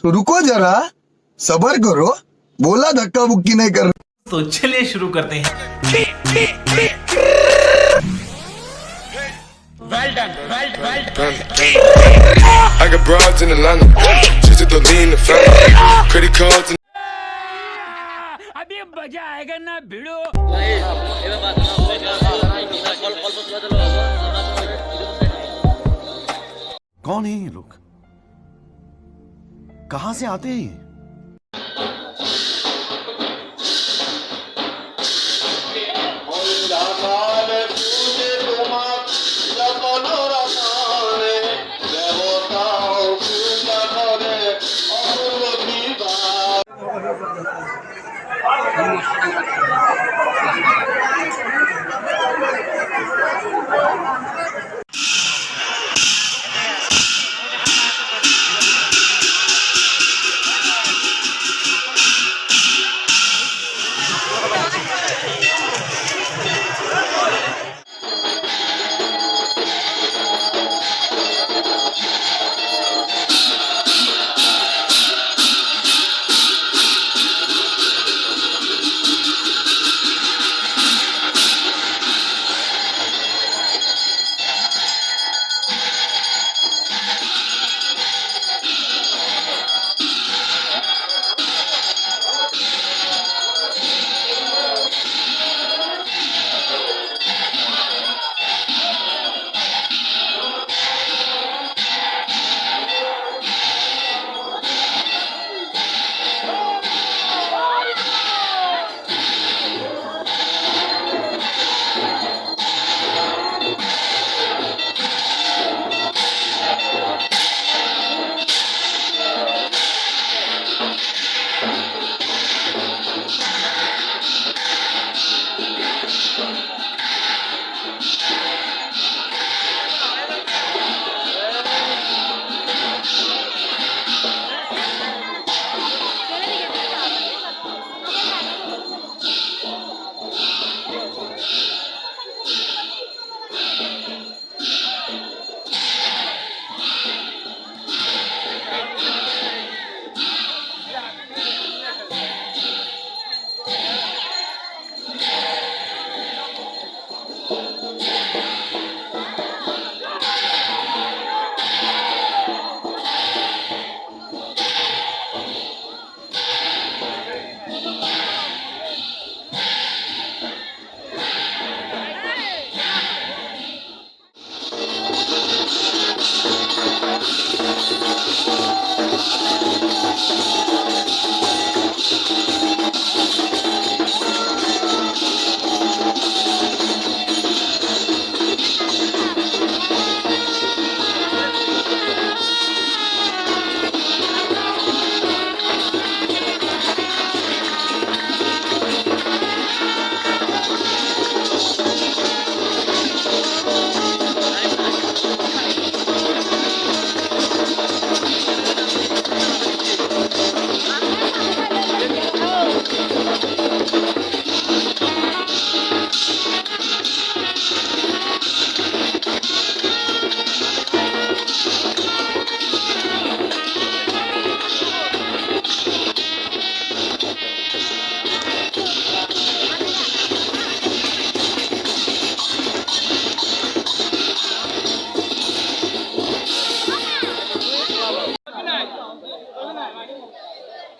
तो रुको जरा, सबर करो, बोला धक्का बुक्की नहीं कर। तो चलिए शुरू करते हैं। I got broads in Atlanta. Just to lean in the family. Credit cards and अभी मजा आएगा ना भिड़ो। कौन है ये लोग? कहां से आते हैं ये?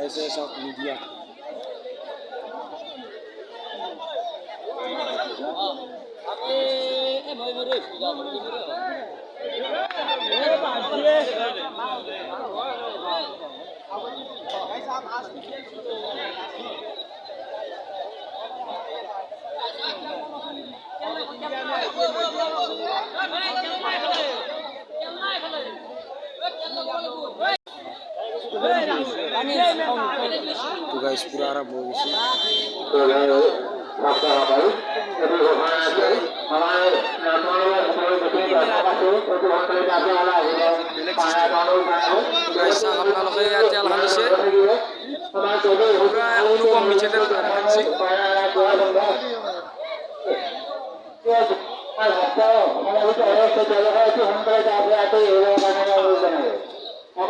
Faces of media. तो गाइस पूरा आरंभ हो गया। Guys, আপোনালোকে ইয়াতে আলহান দিছে পুৰা অনুপম মিছেতে আলহান দিছে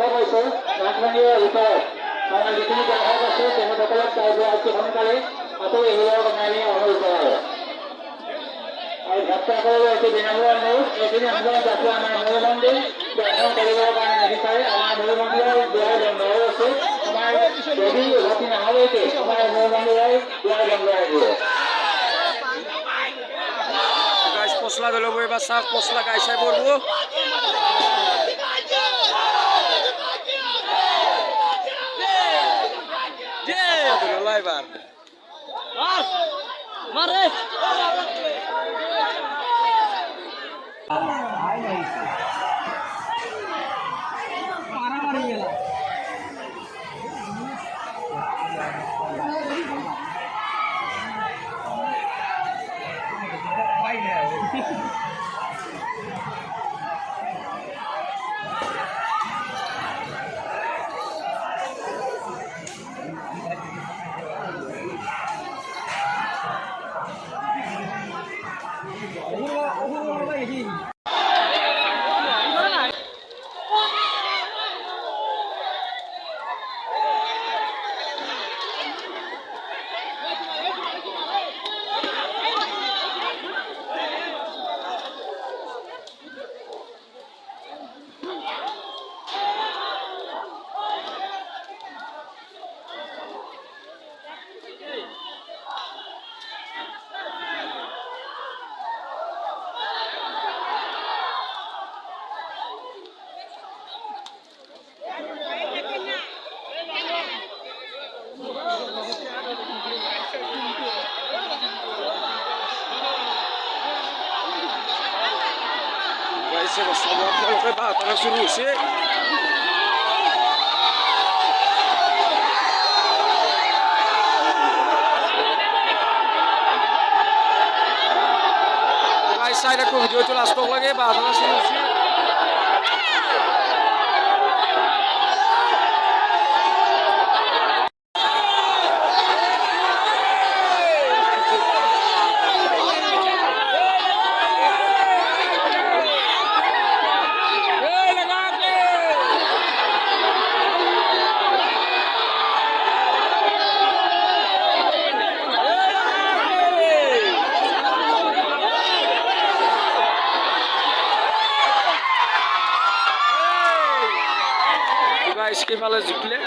কৈছোঁ ৰাজধানীৰ ভিতৰত আমাৰ যিখিনি গ্ৰাহক আছে তেখেতসকলক কাৰ্যসূচী সোনকালে আঁতৰি আহিবৰ কাৰণে আমি অনুৰোধ কৰোঁ আৰু যাত্ৰা কৰিবলৈ অতি বিনম্ৰ অনুৰোধ এইখিনি সময়ত যাতে আমাৰ মূল মন্দিৰ দৰ্শন কৰিবৰ কাৰণে নিবিচাৰে আমাৰ মূল মন্দিৰৰ দুৱাৰ বন্ধ হৈ আছে আমাৰ যদি উভতি নহালৈকে আমাৰ মূল মন্দিৰৰ দুৱাৰ বন্ধ থাকিব গাইছ পচলা দলব এবার চাওক পচলা গাইছাই পড়ব এবার মারে গাইছে সব আপনাদের বাতানো শুরু হয়েছে সাইডে একটু ভিডিও চলে আসতে লাগে বাতানো শুরু হয়েছে इसके वाले जितले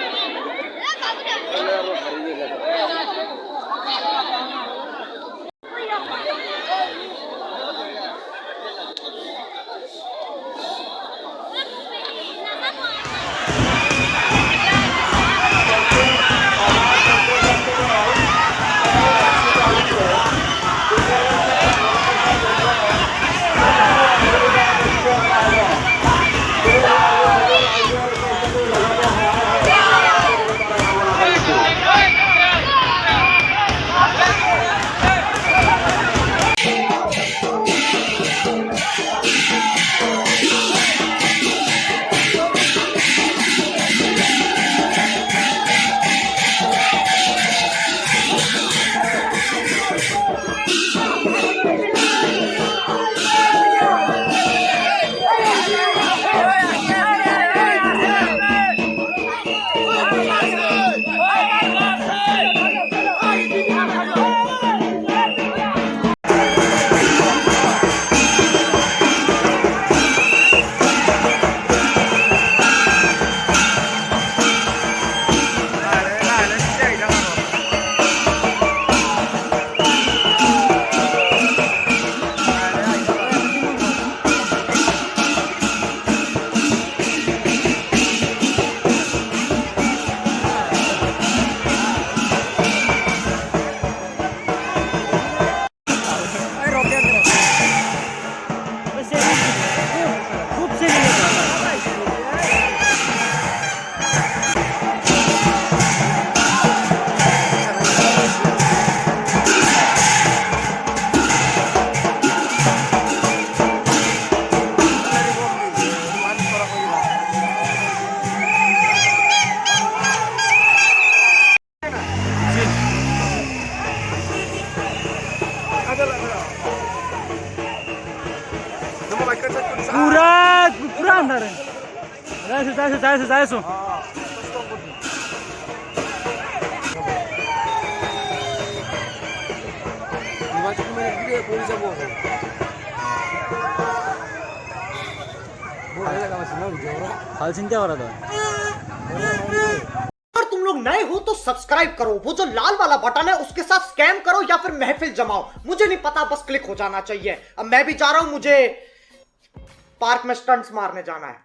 पूरा पूरा अंदर है যাইছো हाल चिंता करा था। अगर तुम लोग नए हो तो सब्सक्राइब करो, वो जो लाल वाला बटन है उसके साथ स्कैम करो या फिर महफिल जमाओ, मुझे नहीं पता, बस क्लिक हो जाना चाहिए। अब मैं भी जा रहा हूं, मुझे पार्क में स्टंट्स मारने जाना है।